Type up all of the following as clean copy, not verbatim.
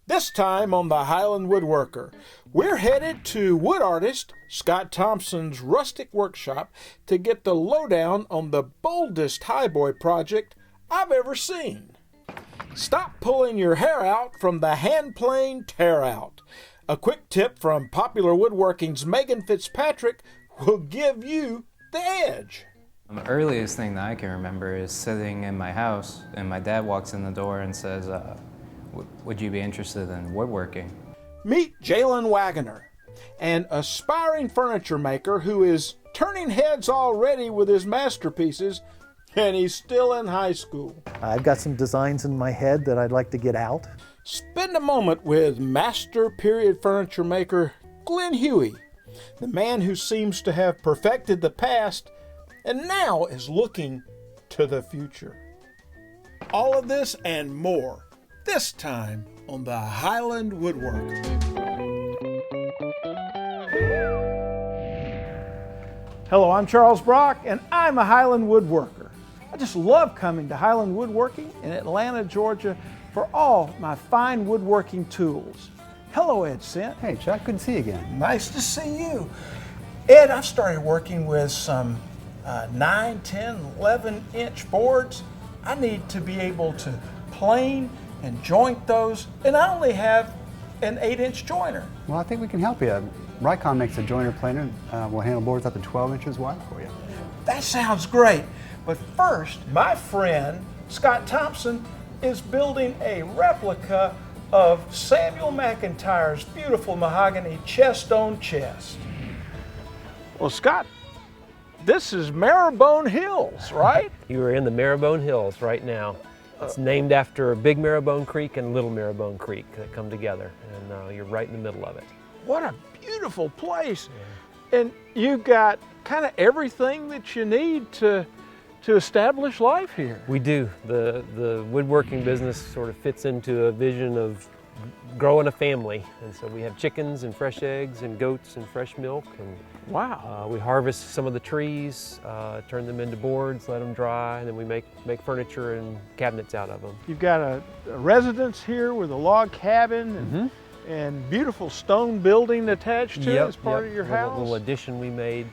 This time on the Highland Woodworker, we're headed to wood artist Scott Thompson's rustic workshop to get the lowdown on the boldest highboy project I've ever seen. Stop pulling your hair out from the handplane tear out. A quick tip from Popular Woodworking's Megan Fitzpatrick will give you the edge. The earliest thing that I can remember is sitting in my house and my dad walks in the door and says, would you be interested in woodworking? Meet Jalen Waggoner, an aspiring furniture maker who is turning heads already with his masterpieces, and he's still in high school. I've got some designs in my head that I'd like to get out. Spend a moment with master period furniture maker Glen Huey, the man who seems to have perfected the past and now is looking to the future. All of this and more this time on the Highland Woodworker. Hello, I'm Charles Brock, and I'm a Highland Woodworker. I just love coming to Highland Woodworking in Atlanta, Georgia for all my fine woodworking tools. Hello, Ed Cent. Hey, Chuck, good to see you again. Nice to see you. Ed, I've started working with some 9, 10, 11-inch boards. I need to be able to plane and joint those, and I only have an 8-inch joiner. Well, I think we can help you. Ryon makes a joiner planer. We'll handle boards up to 12 inches wide for you. That sounds great. But first, my friend Scott Thompson is building a replica of Samuel McIntire's beautiful mahogany chest-on chest. Well, Scott, this is Marrowbone Hills, right? You are in the Marrowbone Hills right now. It's named after Big Marrowbone Creek and Little Marrowbone Creek that come together, and you're right in the middle of it. What a beautiful place. Yeah. And you've got kind of everything that you need to establish life here. We do. The woodworking business sort of fits into a vision of growing a family, and so we have chickens and fresh eggs and goats and fresh milk, and wow. We harvest some of the trees, turn them into boards, let them dry, and then we make furniture and cabinets out of them. You've got a residence here with a log cabin and beautiful stone building attached to it as part of your house. A little addition we made,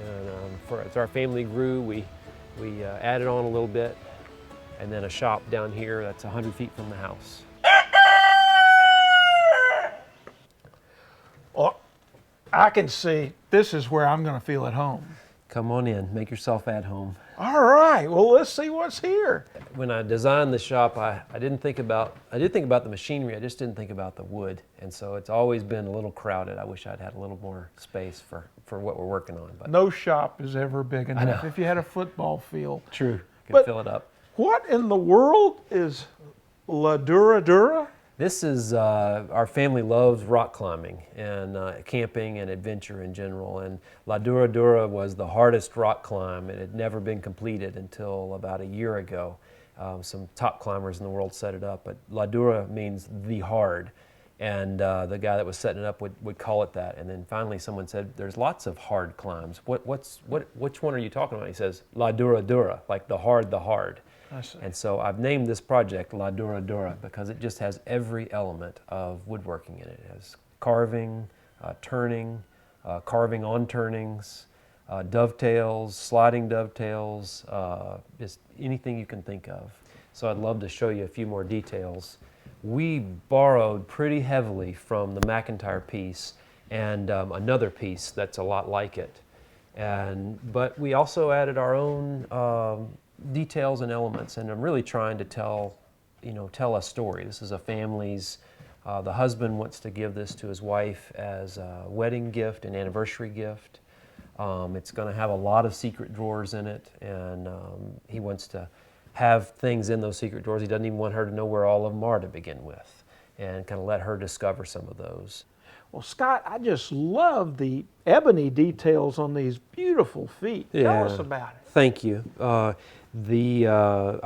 and as our family grew, we added on a little bit, and then a shop down here that's 100 feet from the house. Well, I can see this is where I'm going to feel at home. Come on in, make yourself at home. All right, well, let's see what's here. When I designed the shop, I did think about the machinery, I just didn't think about the wood. And so it's always been a little crowded. I wish I'd had a little more space for what we're working on. But no shop is ever big enough. If you had a football field. True, could fill it up. What in the world is La Dura Dura? This is, our family loves rock climbing and camping and adventure in general. And La Dura Dura was the hardest rock climb. It had never been completed until about a year ago. Some top climbers in the world set it up, but La Dura means the hard. And the guy that was setting it up would call it that. And then finally someone said, there's lots of hard climbs. Which one are you talking about? He says, La Dura Dura, like the hard, the hard. And so I've named this project La Dura Dura because it just has every element of woodworking in it. It has carving, turning, carving on turnings, dovetails, sliding dovetails, just anything you can think of. So I'd love to show you a few more details. We borrowed pretty heavily from the McIntire piece and another piece that's a lot like it. But we also added our own details and elements, and I'm really trying to tell a story. This is a family's, the husband wants to give this to his wife as a wedding gift, an anniversary gift. It's going to have a lot of secret drawers in it, and he wants to have things in those secret drawers. He doesn't even want her to know where all of them are to begin with, and kind of let her discover some of those. Well, Scott, I just love the ebony details on these beautiful feet. Yeah. Tell us about it. Thank you. I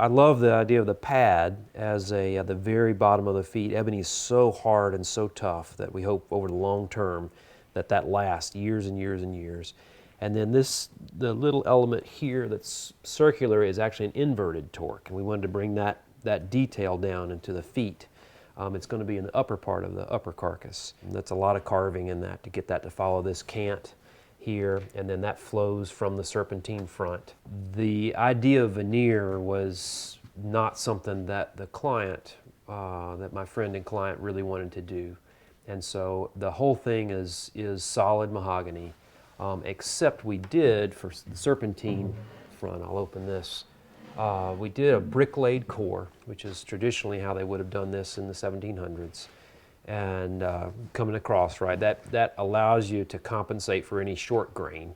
love the idea of the pad as at the very bottom of the feet. Ebony is so hard and so tough that we hope over the long term that lasts years and years and years. And then the little element here that's circular is actually an inverted torque, and we wanted to bring that detail down into the feet. It's going to be in the upper part of the upper carcass. And that's a lot of carving in that to get that to follow this cant here, and then that flows from the serpentine front. The idea of veneer was not something that the client, that my friend and client really wanted to do. And so the whole thing is solid mahogany, except we did, for the serpentine front, I'll open this, we did a brick-laid core, which is traditionally how they would have done this in the 1700s. And coming across, right, that allows you to compensate for any short grain.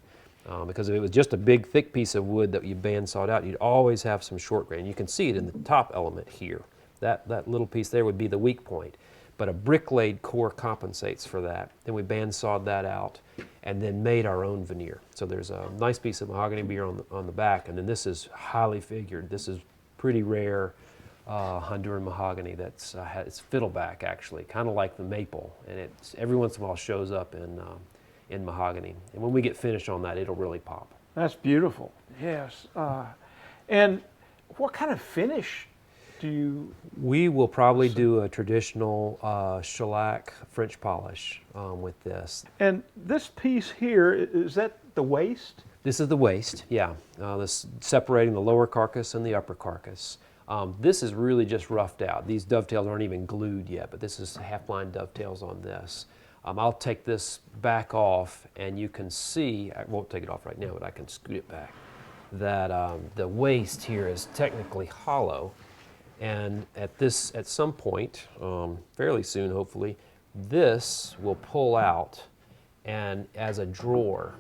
Because if it was just a big, thick piece of wood that you bandsawed out, you'd always have some short grain. You can see it in the top element here. That little piece there would be the weak point. But a brick-laid core compensates for that. Then we bandsawed that out and then made our own veneer. So there's a nice piece of mahogany beer on the back, and then this is highly figured. This is pretty rare Honduran mahogany that's it's fiddleback, actually, kind of like the maple, and it's every once in a while shows up in mahogany. And when we get finished on that, it'll really pop. That's beautiful. Yes. And what kind of finish do you? We will probably do a traditional shellac French polish with this. And this piece here, is that the waist? This is the waist, yeah. This separating the lower carcass and the upper carcass. This is really just roughed out. These dovetails aren't even glued yet, but this is half-blind dovetails on this. I'll take this back off, and you can see, I won't take it off right now, but I can scoot it back, that the waist here is technically hollow. And at some point, fairly soon hopefully, this will pull out and as a drawer,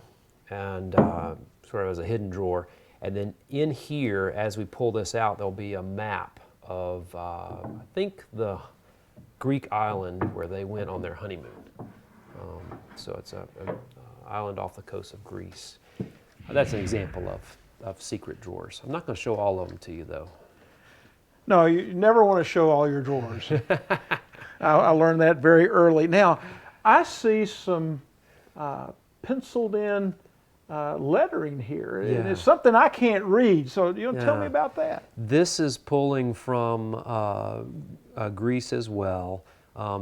and sort of as a hidden drawer. And then in here, as we pull this out, there'll be a map of, I think, the Greek island where they went on their honeymoon. So it's an island off the coast of Greece. That's an example of secret drawers. I'm not going to show all of them to you, though. No, you never want to show all your drawers. I learned that very early. Now, I see some penciled in lettering here. Yeah. And it's something I can't read, so you want to tell me Yeah. about that? This is pulling from Greece as well.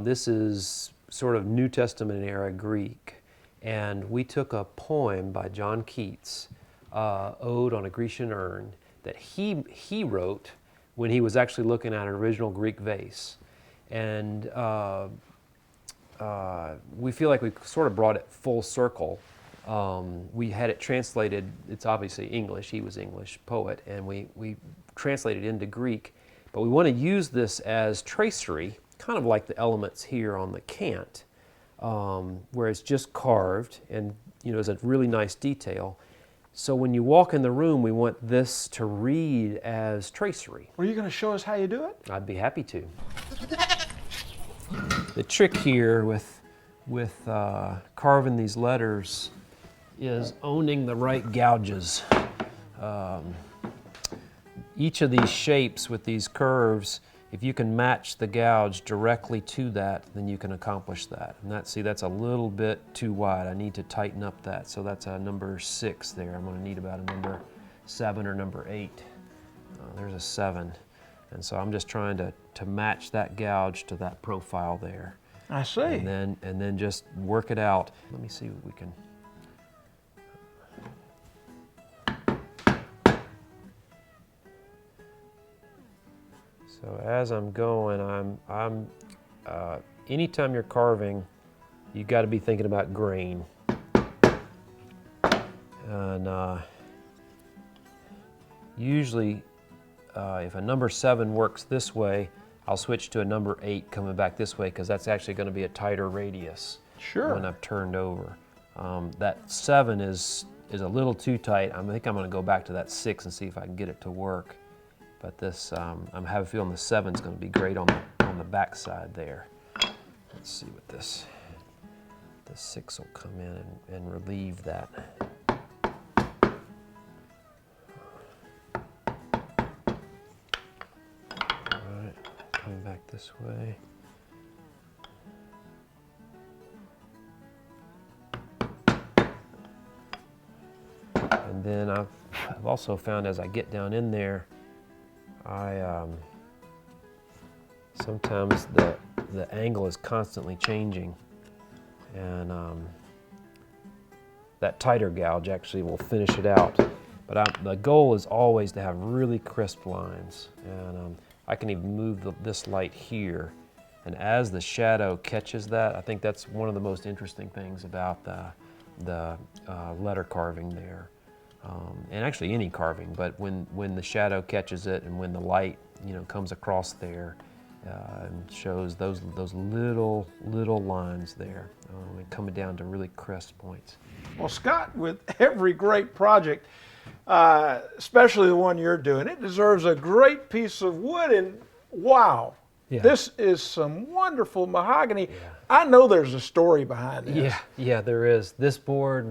This is sort of New Testament era Greek. And we took a poem by John Keats, Ode on a Grecian Urn, that he wrote when he was actually looking at an original Greek vase. And we feel like we sort of brought it full circle. We had it translated, it's obviously English, he was English poet, and we translated it into Greek, but we want to use this as tracery, kind of like the elements here on the cant, where it's just carved and is a really nice detail. So when you walk in the room, we want this to read as tracery. Are you going to show us how you do it? I'd be happy to. The trick here with carving these letters is owning the right gouges. Each of these shapes with these curves, if you can match the gouge directly to that, then you can accomplish that. And that's a little bit too wide. I need to tighten up that. So that's a number 6 there. I'm going to need about a number 7 or number 8. There's a 7. And so I'm just trying to match that gouge to that profile there. I see. And then just work it out. Let me see what we can. So as I'm going, anytime you're carving, you've got to be thinking about grain. And usually, if a number 7 works this way, I'll switch to a number 8 coming back this way, because that's actually going to be a tighter radius. Sure. When I've turned over. That 7 is a little too tight. I think I'm going to go back to that 6 and see if I can get it to work. But this, I have a feeling the 7 is going to be great on the back side there. Let's see what the 6 will come in and relieve that. All right, coming back this way. And then I've also found as I get down in there, sometimes the angle is constantly changing, and that tighter gouge actually will finish it out. But the goal is always to have really crisp lines, and I can even move this light here, and as the shadow catches that, I think that's one of the most interesting things about the letter carving there, and actually any carving. But when the shadow catches it, and when the light comes across there, and shows those little lines there, and coming down to really crisp points. Well, Scott, with every great project, especially the one you're doing, it deserves a great piece of wood, and wow, this is some wonderful mahogany. Yeah. I know there's a story behind this. Yeah, there is. This board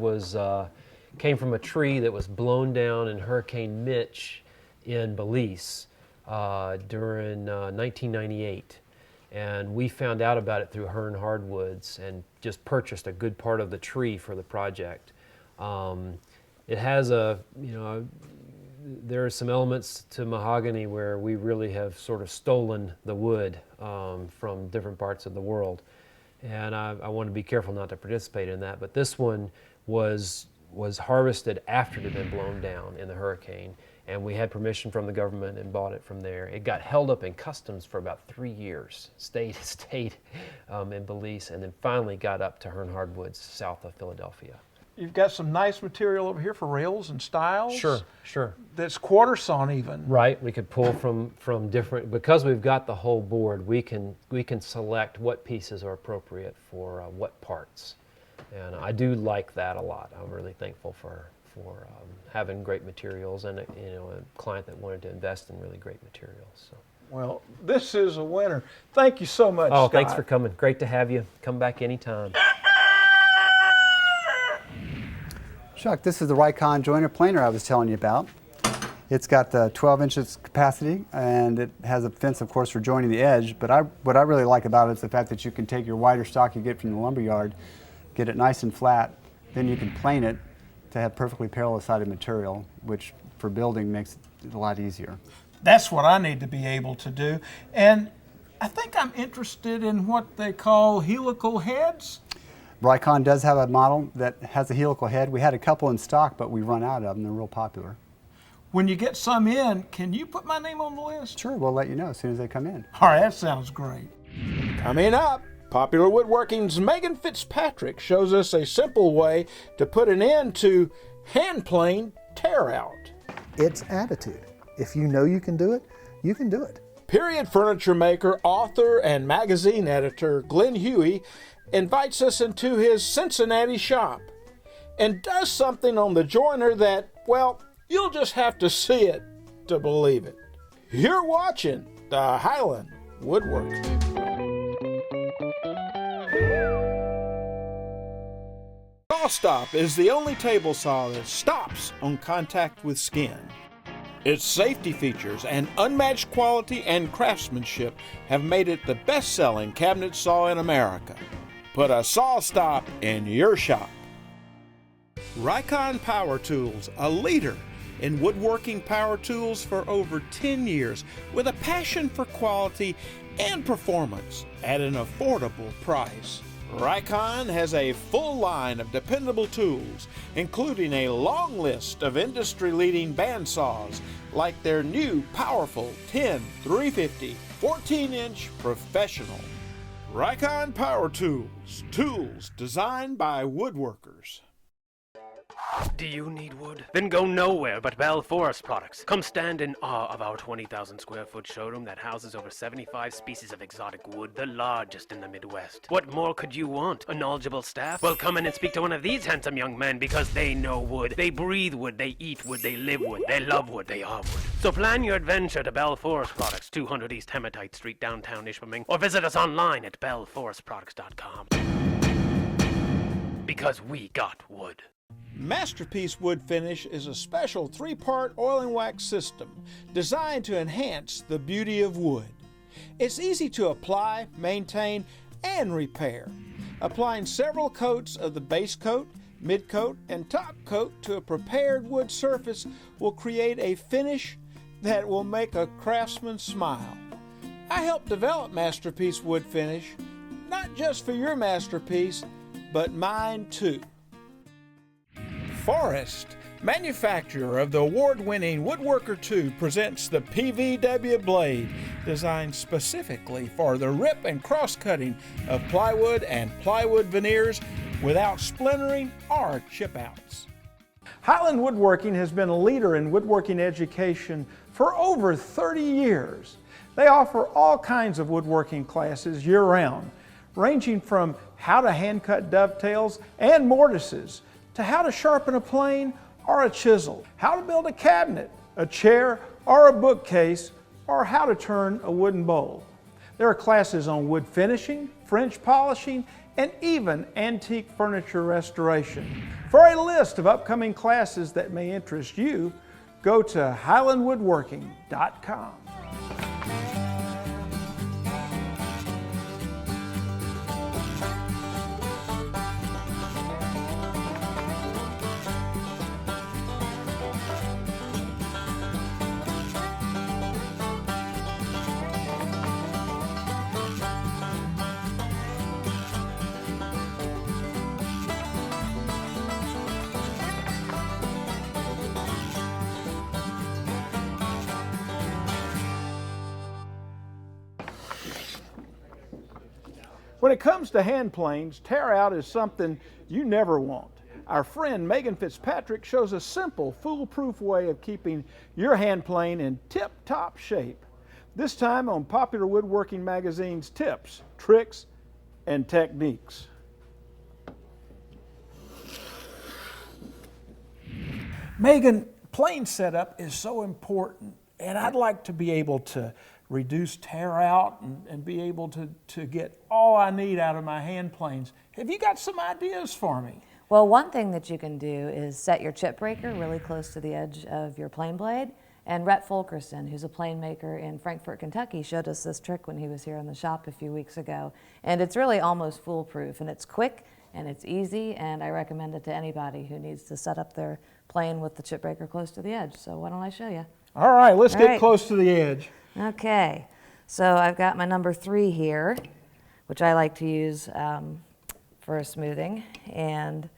came from a tree that was blown down in Hurricane Mitch in Belize during 1998. And we found out about it through Hearn Hardwoods and just purchased a good part of the tree for the project. It has there are some elements to mahogany where we really have sort of stolen the wood from different parts of the world. And I want to be careful not to participate in that, but this one was harvested after it had been blown down in the hurricane. And we had permission from the government and bought it from there. It got held up in customs for about 3 years, stayed in Belize, and then finally got up to Hearn Hardwoods south of Philadelphia. You've got some nice material over here for rails and stiles. Sure. That's quarter sawn even. Right, we could pull from different, because we've got the whole board, we can select what pieces are appropriate for what parts. And I do like that a lot. I'm really thankful for having great materials and a client that wanted to invest in really great materials. So. Well, this is a winner. Thank you so much, Oh, Scott. Thanks for coming. Great to have you. Come back anytime. Chuck, this is the Ryon joiner planer I was telling you about. It's got 12 inches capacity, and it has a fence, of course, for joining the edge. But what I really like about it is the fact that you can take your wider stock you get from the lumber yard, get it nice and flat, then you can plane it to have perfectly parallel-sided material, which for building makes it a lot easier. That's what I need to be able to do. And I think I'm interested in what they call helical heads. Ryon does have a model that has a helical head. We had a couple in stock, but we run out of them. They're real popular. When you get some in, can you put my name on the list? Sure, we'll let you know as soon as they come in. All right, that sounds great. Coming up, Popular Woodworking's Megan Fitzpatrick shows us a simple way to put an end to handplane tear out. It's attitude. If you know you can do it, you can do it. Period furniture maker, author, and magazine editor Glen Huey invites us into his Cincinnati shop and does something on the joiner that, well, you'll just have to see it to believe it. You're watching the Highland Woodworker. Saw Stop is the only table saw that stops on contact with skin. Its safety features and unmatched quality and craftsmanship have made it the best-selling cabinet saw in America. Put a Saw Stop in your shop. Ryon Power Tools, a leader in woodworking power tools for over 10 years with a passion for quality and performance at an affordable price. Ryon has a full line of dependable tools, including a long list of industry-leading bandsaws like their new powerful 10 350 14-inch Professional. Ryon Power Tools, tools designed by woodworkers. Do you need wood? Then go nowhere but Bell Forest Products. Come stand in awe of our 20,000 square foot showroom that houses over 75 species of exotic wood, the largest in the Midwest. What more could you want? A knowledgeable staff? Well, come in and speak to one of these handsome young men because they know wood. They breathe wood, they eat wood, they live wood, they love wood, they are wood. So plan your adventure to Bell Forest Products, 200 East Hematite Street, downtown Ishpeming, or visit us online at bellforestproducts.com. Because we got wood. Masterpiece Wood Finish is a special 3-part oil and wax system designed to enhance the beauty of wood. It's easy to apply, maintain, and repair. Applying several coats of the base coat, mid coat, and top coat to a prepared wood surface will create a finish that will make a craftsman smile. I help develop Masterpiece Wood Finish, not just for your masterpiece, but mine too. Forrest, manufacturer of the award-winning Woodworker 2, presents the PVW blade, designed specifically for the rip and cross-cutting of plywood and plywood veneers without splintering or chip-outs. Highland Woodworking has been a leader in woodworking education for over 30 years. They offer all kinds of woodworking classes year-round, ranging from how to hand-cut dovetails and mortises, to how to sharpen a plane or a chisel, how to build a cabinet, a chair, or a bookcase, or how to turn a wooden bowl. There are classes on wood finishing, French polishing, and even antique furniture restoration. For a list of upcoming classes that may interest you, go to highlandwoodworking.com. When it comes to hand planes, tear out is something you never want. Our friend Megan Fitzpatrick shows a simple, foolproof way of keeping your hand plane in tip-top shape. This time on Popular Woodworking Magazine's Tips, Tricks, and Techniques. Megan, plane setup is so important, and I'd like to be able to reduce tear out and be able to get all I need out of my hand planes. Have you got some ideas for me? Well, one thing that you can do is set your chip breaker really close to the edge of your plane blade. And Rhett Fulkerson, who's a plane maker in Frankfort, Kentucky, showed us this trick when he was here in the shop a few weeks ago. And it's really almost foolproof, and it's quick and it's easy, and I recommend it to anybody who needs to set up their plane with the chip breaker close to the edge. So why don't I show you? All right, let's get close to the edge. Okay, so I've got my number 3 here, which I like to use for smoothing. And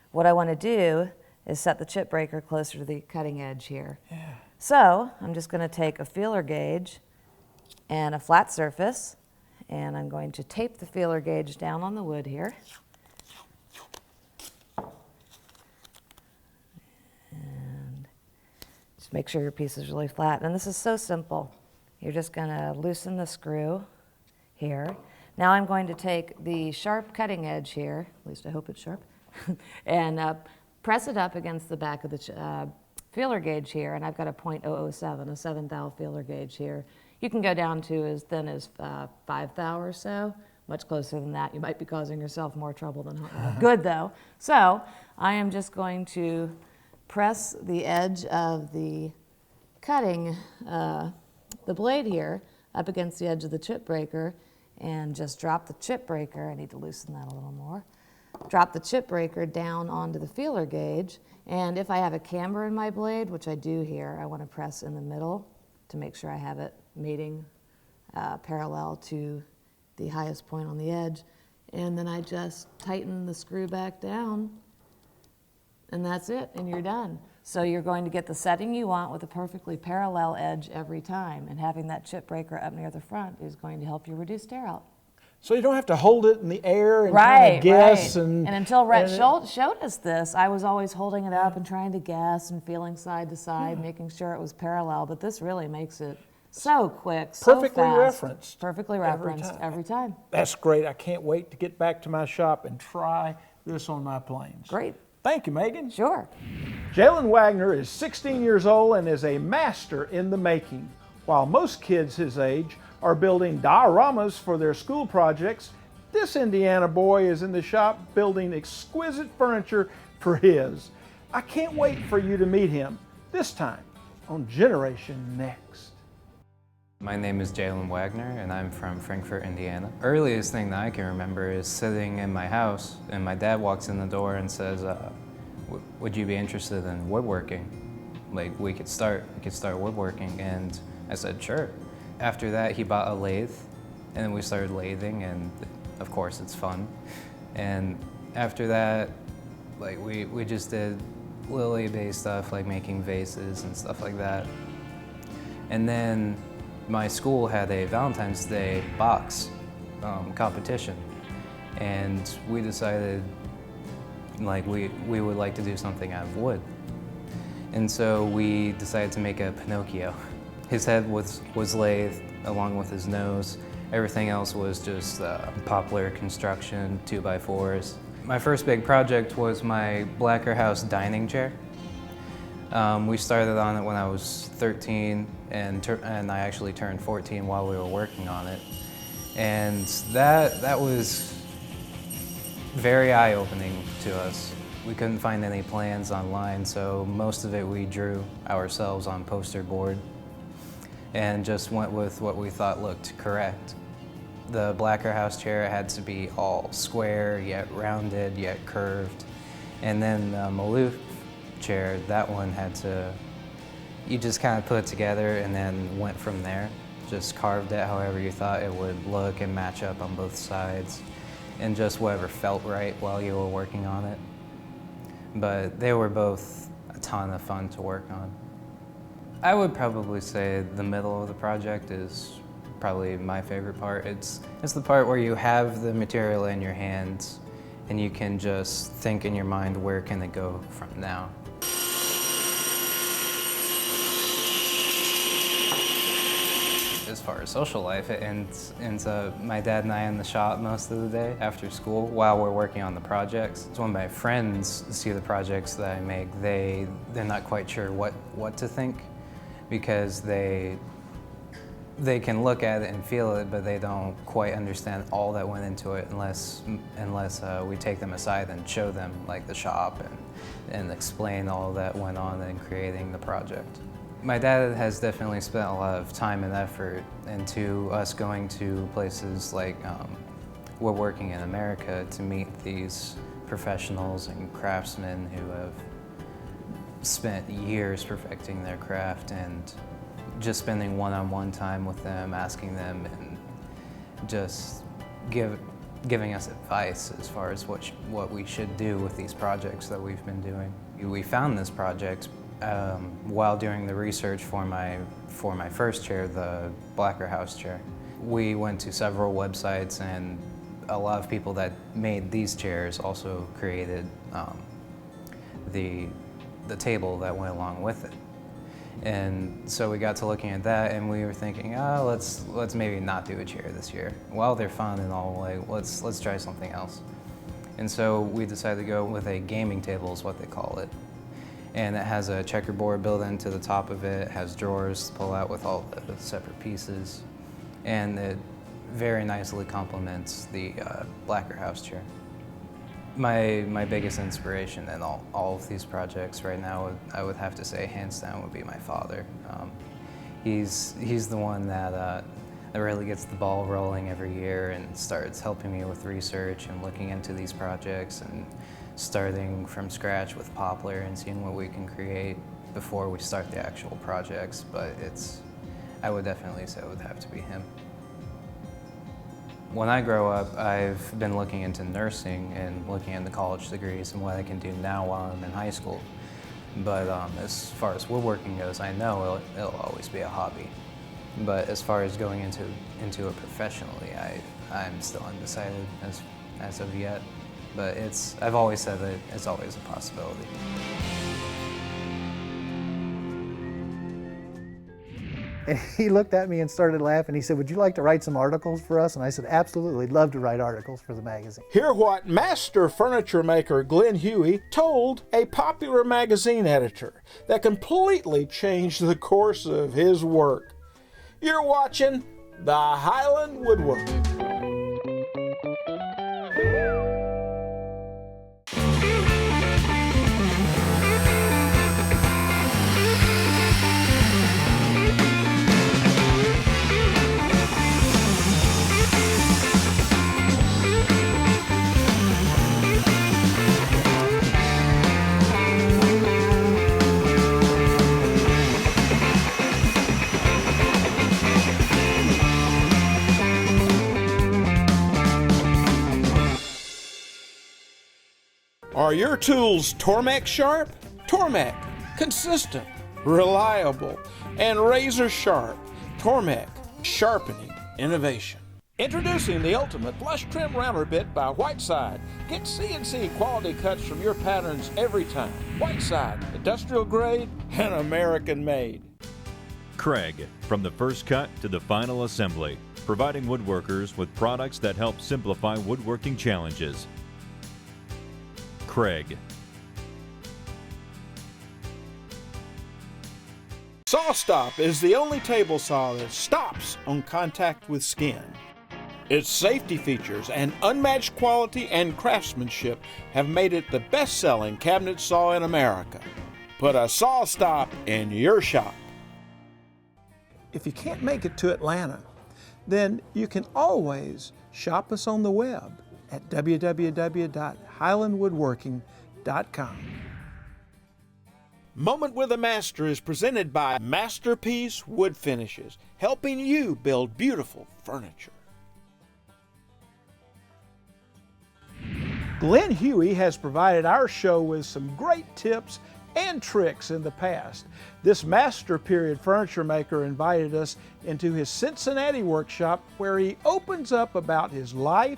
what I want to do is set the chip breaker closer to the cutting edge here. Yeah. So I'm just going to take a feeler gauge and a flat surface, and I'm going to tape the feeler gauge down on the wood here. And just make sure your piece is really flat. And this is so simple. You're just going to loosen the screw here. Now I'm going to take the sharp cutting edge here, at least I hope it's sharp, and press it up against the back of the feeler gauge here, and I've got a .007, a 7th feeler gauge here. You can go down to as thin as 5 thou or so, much closer than that. You might be causing yourself more trouble than harm. Good though. So I am just going to press the edge of the cutting the blade here up against the edge of the chip breaker and just drop the chip breaker. I need to loosen that a little more. Drop the chip breaker down onto the feeler gauge, and if I have a camber in my blade, which I do here, I want to press in the middle to make sure I have it mating parallel to the highest point on the edge, and then I just tighten the screw back down, and that's it, and you're done. So you're going to get the setting you want with a perfectly parallel edge every time, and having that chip breaker up near the front is going to help you reduce tear out. So you don't have to hold it in the air and kind of guess. Right. And until Rhett showed us this, I was always holding it up and trying to guess and feeling side to side, making sure it was parallel, but this really makes it so quick, so perfectly fast. Referenced. Perfectly referenced every time. That's great. I can't wait to get back to my shop and try this on my planes. Great. Thank you, Megan. Sure. Jalen Wagner is 16 years old and is a master in the making. While most kids his age are building dioramas for their school projects, this Indiana boy is in the shop building exquisite furniture for his. I can't wait for you to meet him, this time on Generation Next. My name is Jalen Wagner, and I'm from Frankfort, Indiana. Earliest thing that I can remember is sitting in my house, and my dad walks in the door and says, would you be interested in woodworking? Like, we could start woodworking. And I said, sure. after that, he bought a lathe, and then we started lathing, and of course, it's fun. And after that, like we just did lily-based stuff, like making vases and stuff like that. And then my school had a Valentine's Day box competition, and we decided like we would like to do something out of wood. And so we decided to make a Pinocchio. His head was lathed along with his nose. Everything else was just poplar construction, 2x4s. My first big project was my Blacker House dining chair. We started on it when I was 13, and I actually turned 14 while we were working on it. And that was very eye-opening to us. We couldn't find any plans online, so most of it we drew ourselves on poster board and just went with what we thought looked correct. The Blacker House chair had to be all square, yet rounded, yet curved. And then the Maloof chair, that one had to, you just kind of put it together and then went from there. Just carved it however you thought it would look and match up on both sides, and just whatever felt right while you were working on it. But they were both a ton of fun to work on. I would probably say the middle of the project is probably my favorite part. It's the part where you have the material in your hands and you can just think in your mind, where can it go from now? As far as social life, it ends my dad and I in the shop most of the day after school while we're working on the projects. So when my friends see the projects that I make, they're not quite sure what to think, because they can look at it and feel it, but they don't quite understand all that went into it unless we take them aside and show them like the shop and explain all that went on in creating the project. My dad has definitely spent a lot of time and effort into us going to places like Woodworking in America to meet these professionals and craftsmen who have spent years perfecting their craft, and just spending one-on-one time with them, asking them, and just giving us advice as far as what we should do with these projects that we've been doing. We found this project while doing the research for my first chair, the Blacker House chair. We went to several websites, and a lot of people that made these chairs also created the table that went along with it. And so we got to looking at that, and we were thinking, oh, let's maybe not do a chair this year. While they're fun and all, like let's try something else. And so we decided to go with a gaming table, is what they call it. And it has a checkerboard built into the top of it. It has drawers to pull out with all the separate pieces, and it very nicely complements the Blacker House chair. My biggest inspiration in all of these projects right now, I would have to say, hands down, would be my father. He's the one that really gets the ball rolling every year and starts helping me with research and looking into these projects and starting from scratch with poplar and seeing what we can create before we start the actual projects. But I would definitely say it would have to be him. When I grow up, I've been looking into nursing and looking into college degrees and what I can do now while I'm in high school. But as far as woodworking goes, I know it'll always be a hobby. But as far as going into it professionally, I'm still undecided as of yet. But I've always said that it's always a possibility. And he looked at me and started laughing. He said, "Would you like to write some articles for us?" And I said, "Absolutely, love to write articles for the magazine." Hear what master furniture maker Glen Huey told a popular magazine editor that completely changed the course of his work. You're watching the Highland Woodworker. Are your tools Tormek sharp? Tormek, consistent, reliable, and razor sharp. Tormek, sharpening innovation. Introducing the ultimate flush trim router bit by Whiteside. Get CNC quality cuts from your patterns every time. Whiteside, industrial grade and American made. Craig, from the first cut to the final assembly, providing woodworkers with products that help simplify woodworking challenges. Craig. SawStop is the only table saw that stops on contact with skin. Its safety features and unmatched quality and craftsmanship have made it the best-selling cabinet saw in America. Put a SawStop in your shop. If you can't make it to Atlanta, then you can always shop us on the web at www.highlandwoodworking.com. Moment with a Master is presented by Masterpiece Wood Finishes, helping you build beautiful furniture. Glen Huey has provided our show with some great tips and tricks in the past. This master period furniture maker invited us into his Cincinnati workshop where he opens up about his life,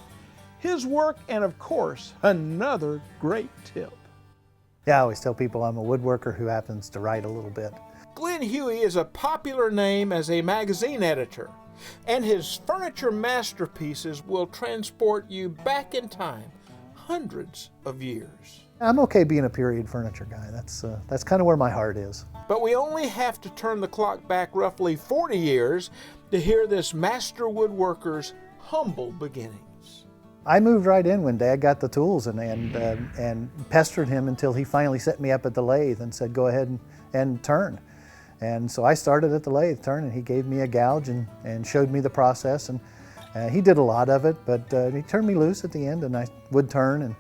his work, and of course, another great tip. Yeah, I always tell people I'm a woodworker who happens to write a little bit. Glen Huey is a popular name as a magazine editor, and his furniture masterpieces will transport you back in time, hundreds of years. I'm okay being a period furniture guy. That's kind of where my heart is. But we only have to turn the clock back roughly 40 years to hear this master woodworker's humble beginnings. I moved right in when Dad got the tools and pestered him until he finally set me up at the lathe and said, go ahead and turn. And so I started at the lathe turning. He gave me a gouge and showed me the process. And he did a lot of it, but he turned me loose at the end and I would turn. And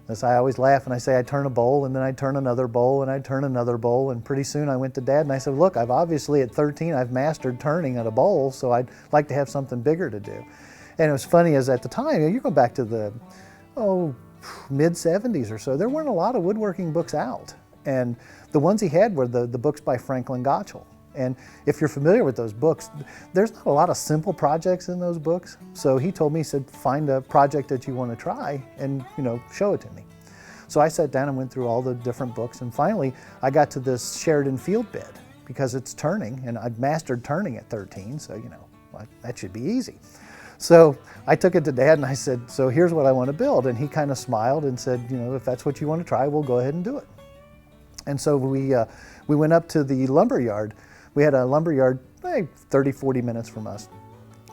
as I always laugh and I say I'd turn a bowl and then I'd turn another bowl and I'd turn another bowl. And pretty soon I went to Dad and I said, look, I've obviously at 13, I've mastered turning at a bowl, so I'd like to have something bigger to do. And it was funny as at the time, you go back to the mid-70s or so, there weren't a lot of woodworking books out. And the ones he had were the books by Franklin Gottschall. And if you're familiar with those books, there's not a lot of simple projects in those books. So he told me, he said, find a project that you want to try and, show it to me. So I sat down and went through all the different books. And finally, I got to this Sheridan field bed because it's turning and I'd mastered turning at 13. So, that should be easy. So I took it to Dad and I said, so here's what I want to build. And he kind of smiled and said, if that's what you want to try, we'll go ahead and do it. And so we went up to the lumber yard. We had a lumber yard 30, 40 minutes from us,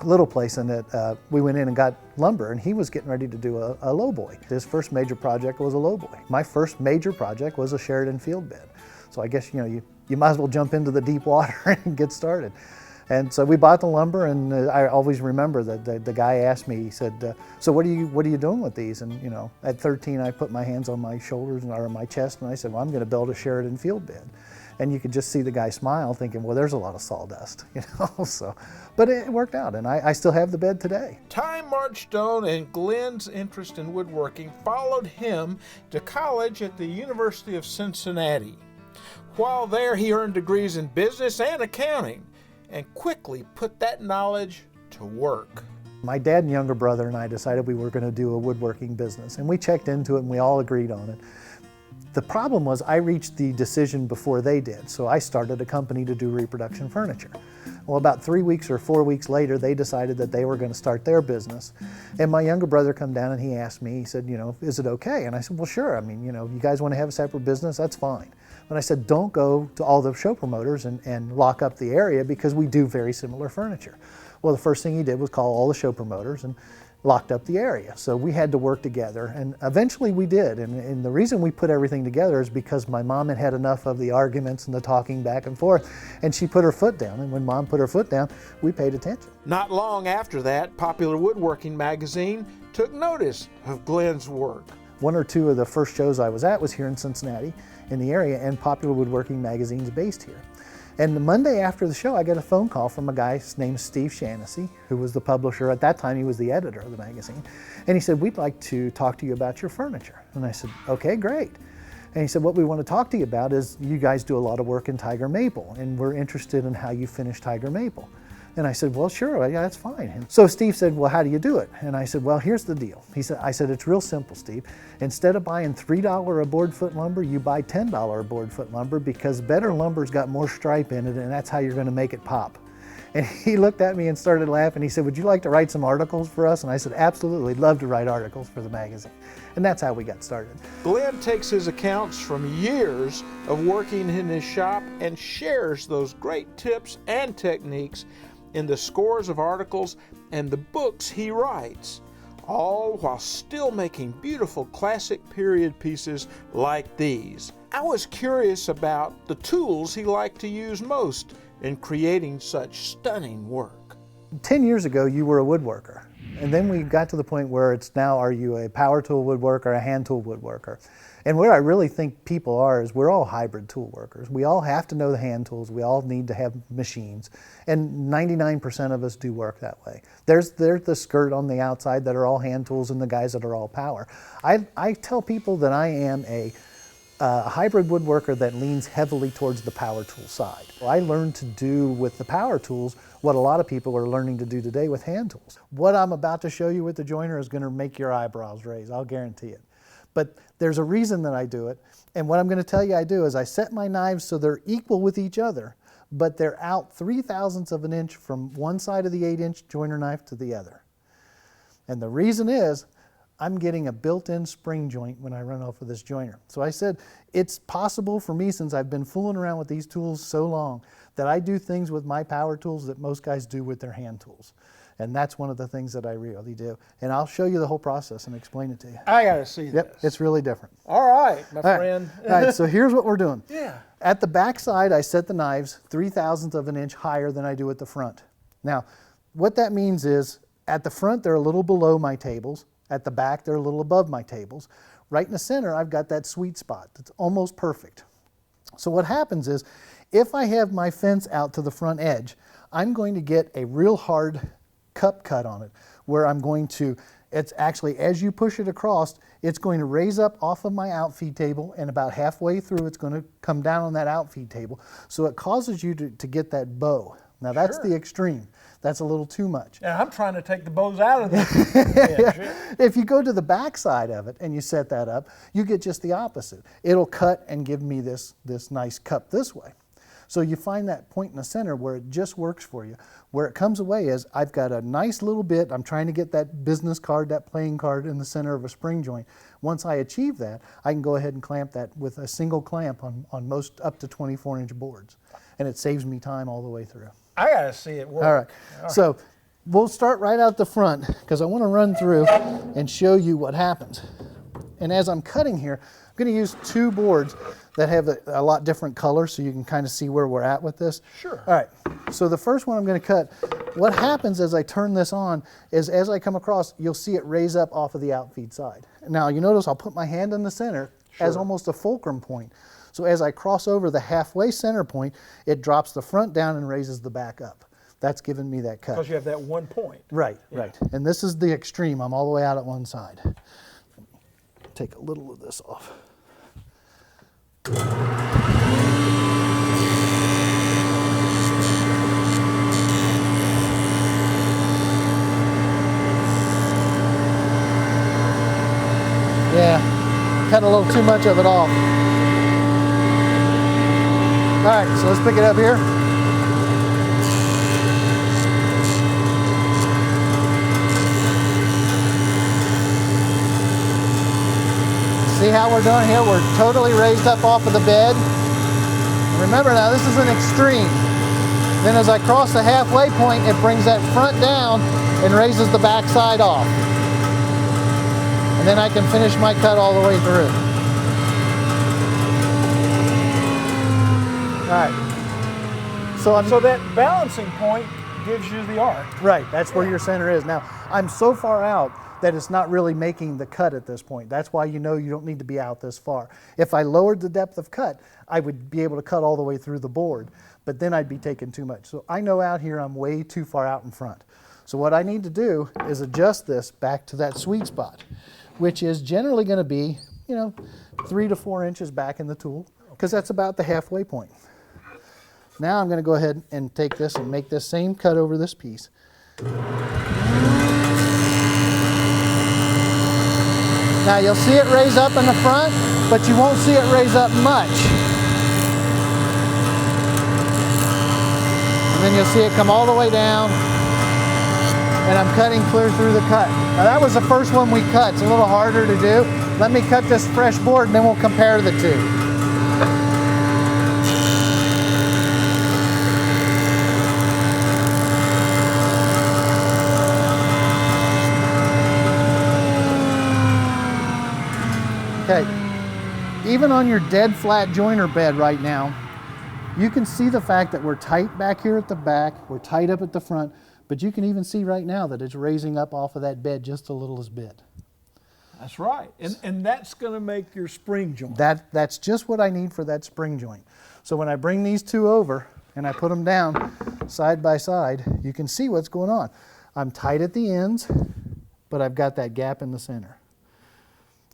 a little place, and we went in and got lumber, and he was getting ready to do a lowboy. His first major project was a lowboy. My first major project was a Sheridan field bed. So I guess, you might as well jump into the deep water and get started. And so we bought the lumber, and I always remember that the guy asked me, he said, so what are you doing with these? And at 13, I put my hands on my shoulders or my chest, and I said, well, I'm going to build a Sheridan field bed. And you could just see the guy smile thinking, well, there's a lot of sawdust, so. But it worked out, and I still have the bed today. Time marched on, and Glen's interest in woodworking followed him to college at the University of Cincinnati. While there, he earned degrees in business and accounting, and quickly put that knowledge to work. My dad and younger brother and I decided we were going to do a woodworking business, and we checked into it and we all agreed on it. The problem was I reached the decision before they did, so I started a company to do reproduction furniture. Well, about 3 weeks or 4 weeks later, they decided that they were going to start their business. And my younger brother come down and he asked me, he said, is it okay? And I said, well, sure. I mean, you guys want to have a separate business, that's fine. But I said, don't go to all the show promoters and lock up the area because we do very similar furniture. Well, the first thing he did was call all the show promoters and locked up the area. So we had to work together, and eventually we did. And the reason we put everything together is because my mom had had enough of the arguments and the talking back and forth, and she put her foot down. And when Mom put her foot down, we paid attention. Not long after that, Popular Woodworking Magazine took notice of Glen's work. One or two of the first shows I was at was here in Cincinnati in the area, and Popular Woodworking Magazine's based here. And the Monday after the show, I got a phone call from a guy named Steve Shaughnessy, who was the publisher. At that time, he was the editor of the magazine. And he said, we'd like to talk to you about your furniture. And I said, okay, great. And he said, what we want to talk to you about is you guys do a lot of work in tiger maple, and we're interested in how you finish tiger maple. And I said, well, sure, yeah, that's fine. And so Steve said, well, how do you do it? And I said, well, here's the deal. I said, it's real simple, Steve. Instead of buying $3 a board foot lumber, you buy $10 a board foot lumber, because better lumber's got more stripe in it, and that's how you're going to make it pop. And he looked at me and started laughing. He said, would you like to write some articles for us? And I said, absolutely, love to write articles for the magazine. And that's how we got started. Glen takes his accounts from years of working in his shop and shares those great tips and techniques in the scores of articles and the books he writes, all while still making beautiful classic period pieces like these. I was curious about the tools he liked to use most in creating such stunning work. 10 years ago, you were a woodworker. And then we got to the point where it's now, are you a power tool woodworker, a hand tool woodworker? And where I really think people are is we're all hybrid tool workers. We all have to know the hand tools. We all need to have machines. And 99% of us do work that way. There's the skirt on the outside that are all hand tools and the guys that are all power. I tell people that I am a hybrid woodworker that leans heavily towards the power tool side. I learned to do with the power tools what a lot of people are learning to do today with hand tools. What I'm about to show you with the joiner is going to make your eyebrows raise, I'll guarantee it. But there's a reason that I do it, and what I'm going to tell you I do is I set my knives so they're equal with each other, but they're out 3/1000ths of an inch from one side of the 8-inch joiner knife to the other. And the reason is I'm getting a built-in spring joint when I run off of this joiner. So I said, it's possible for me, since I've been fooling around with these tools so long, that I do things with my power tools that most guys do with their hand tools. And that's one of the things that I really do. And I'll show you the whole process and explain it to you. I gotta see this. Yep, it's really different. All right, my friend. All right, so here's what we're doing. Yeah. At the back side, I set the knives 3/1000ths of an inch higher than I do at the front. Now, what that means is, at the front, they're a little below my tables. At the back, they're a little above my tables. Right in the center, I've got that sweet spot that's almost perfect. So what happens is, if I have my fence out to the front edge, I'm going to get a real hard cup cut on it, where I'm going to, it's actually, as you push it across, it's going to raise up off of my outfeed table, and about halfway through, it's going to come down on that outfeed table. So it causes you to get that bow. Now that's Sure. the extreme. That's a little too much. And I'm trying to take the bows out of this. If you go to the back side of it and you set that up, you get just the opposite. It'll cut and give me this nice cup this way. So you find that point in the center where it just works for you. Where it comes away is, I've got a nice little bit, I'm trying to get that business card, that playing card in the center of a spring joint. Once I achieve that, I can go ahead and clamp that with a single clamp on most up to 24-inch boards. And it saves me time all the way through. I gotta see it work. All right, so we'll start right out the front, because I want to run through and show you what happens. And as I'm cutting here, I'm going to use 2 boards that have a lot different colors, so you can kind of see where we're at with this. Sure. All right, so the first one I'm going to cut, what happens as I turn this on is, as I come across, you'll see it raise up off of the outfeed side. Now you notice I'll put my hand in the center as almost a fulcrum point. So as I cross over the halfway center point, it drops the front down and raises the back up. That's giving me that cut. Because you have that one point. Right, right. And this is the extreme. I'm all the way out at one side. Take a little of this off. Yeah, cut a little too much of it off. All right, so let's pick it up here. See how we're doing here? We're totally raised up off of the bed. Remember now, this is an extreme. Then as I cross the halfway point, it brings that front down and raises the back side off. And then I can finish my cut all the way through. All right. So that balancing point gives you the arc. Right, that's where your center is. Now, I'm so far out that it's not really making the cut at this point. That's why you know you don't need to be out this far. If I lowered the depth of cut, I would be able to cut all the way through the board, but then I'd be taking too much. So I know out here I'm way too far out in front. So what I need to do is adjust this back to that sweet spot, which is generally going to be, 3 to 4 inches back in the tool, because that's about the halfway point. Now I'm going to go ahead and take this and make this same cut over this piece. Now you'll see it raise up in the front, but you won't see it raise up much. And then you'll see it come all the way down, and I'm cutting clear through the cut. Now that was the first one we cut. It's a little harder to do. Let me cut this fresh board and then we'll compare the two. Okay, even on your dead flat joiner bed right now, you can see the fact that we're tight back here at the back, we're tight up at the front, but you can even see right now that it's raising up off of that bed just a little bit. That's right, and that's going to make your spring joint. That's just what I need for that spring joint. So when I bring these two over and I put them down side by side, you can see what's going on. I'm tight at the ends, but I've got that gap in the center.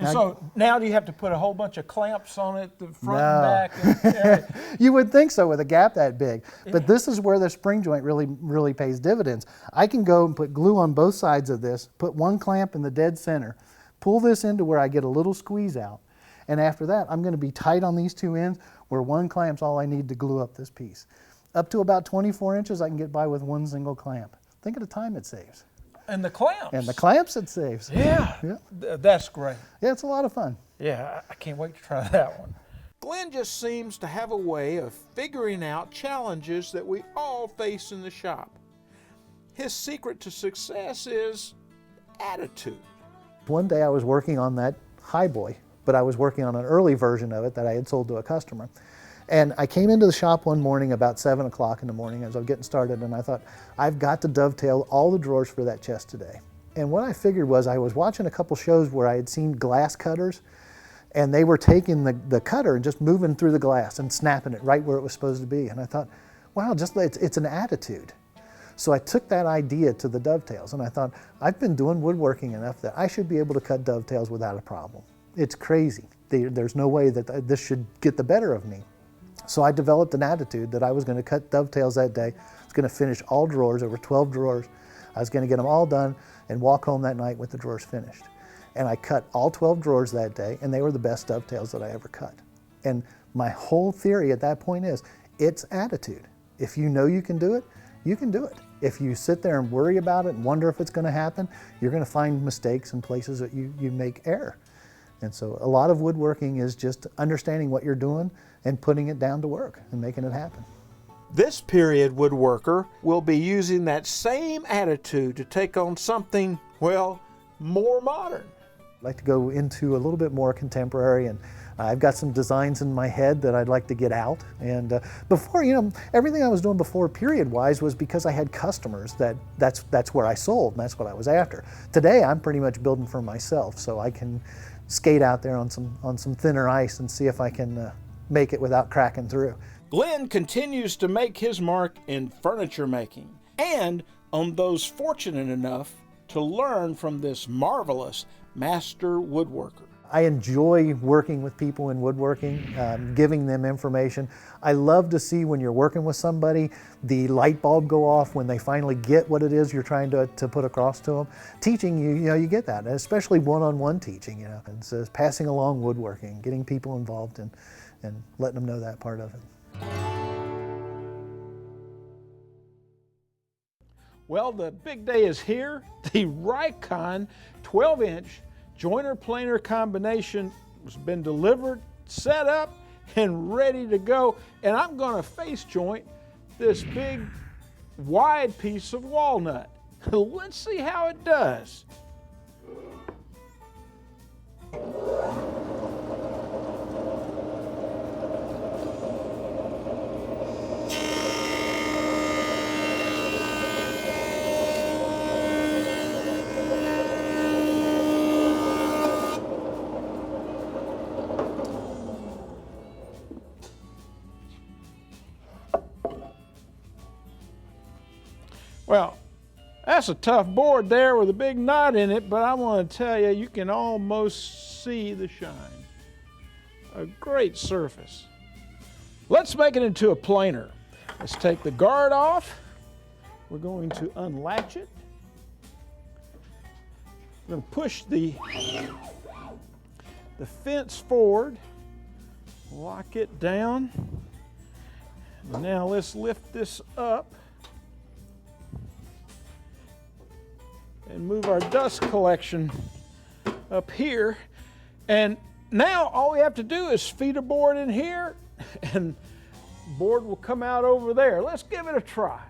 And so now do you have to put a whole bunch of clamps on it, the front and back? And you would think so with a gap that big, but this is where the spring joint really pays dividends. I can go and put glue on both sides of this, put one clamp in the dead center, pull this into where I get a little squeeze out, and after that I'm going to be tight on these two ends where one clamp's all I need to glue up this piece. Up to about 24 inches I can get by with one single clamp. Think of the time it saves. And the clamps. And the clamps it saves. Yeah, that's great. Yeah, it's a lot of fun. Yeah, I can't wait to try that one. Glen just seems to have a way of figuring out challenges that we all face in the shop. His secret to success is attitude. One day I was working on that highboy, but I was working on an early version of it that I had sold to a customer. And I came into the shop one morning about 7 o'clock in the morning as I was getting started, and I thought, I've got to dovetail all the drawers for that chest today. And what I figured was I was watching a couple shows where I had seen glass cutters, and they were taking the cutter and just moving through the glass and snapping it right where it was supposed to be. And I thought, wow, it's an attitude. So I took that idea to the dovetails, and I thought, I've been doing woodworking enough that I should be able to cut dovetails without a problem. It's crazy. There's no way that this should get the better of me. So I developed an attitude that I was going to cut dovetails that day. I was going to finish all drawers, over 12 drawers. I was going to get them all done and walk home that night with the drawers finished. And I cut all 12 drawers that day, and they were the best dovetails that I ever cut. And my whole theory at that point is, it's attitude. If you know you can do it, you can do it. If you sit there and worry about it and wonder if it's going to happen, you're going to find mistakes in places that you make error. And so a lot of woodworking is just understanding what you're doing and putting it down to work and making it happen. This period woodworker will be using that same attitude to take on something, well, more modern. I'd like to go into a little bit more contemporary, and I've got some designs in my head that I'd like to get out. And before, everything I was doing before period-wise was because I had customers that's where I sold, and that's what I was after. Today, I'm pretty much building for myself, so I can skate out there on some thinner ice and see if I can make it without cracking through. Glen continues to make his mark in furniture making and on those fortunate enough to learn from this marvelous master woodworker. I enjoy working with people in woodworking, giving them information. I love to see when you're working with somebody, the light bulb go off when they finally get what it is you're trying to put across to them. Teaching, you get that, especially one-on-one teaching, It's passing along woodworking, getting people involved and letting them know that part of it. Well, the big day is here. The Ryon 12-inch joiner planer combination has been delivered, set up, and ready to go. And I'm going to face joint this big, wide piece of walnut. Let's see how it does. Well, that's a tough board there with a big knot in it, but I want to tell you, you can almost see the shine. A great surface. Let's make it into a planer. Let's take the guard off. We're going to unlatch it. We're going to push the fence forward, lock it down. Now let's lift this up and move our dust collection up here. And now all we have to do is feed a board in here and board will come out over there. Let's give it a try.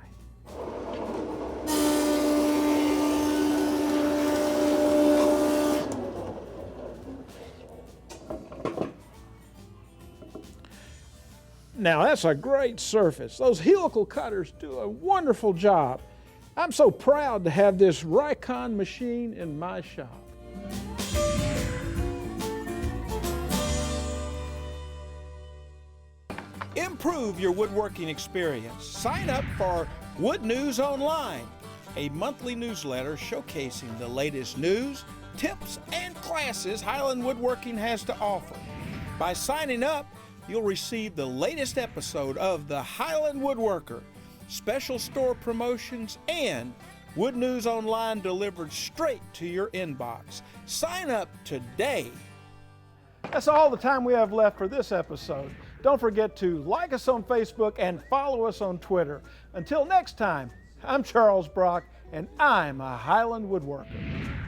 Now that's a great surface. Those helical cutters do a wonderful job. I'm so proud to have this Ryon machine in my shop. Improve your woodworking experience. Sign up for Wood News Online, a monthly newsletter showcasing the latest news, tips, and classes Highland Woodworking has to offer. By signing up, you'll receive the latest episode of the Highland Woodworker, special store promotions, and Wood News Online delivered straight to your inbox. Sign up today. That's all the time we have left for this episode. Don't forget to like us on Facebook and follow us on Twitter. Until next time, I'm Charles Brock, and I'm a Highland Woodworker.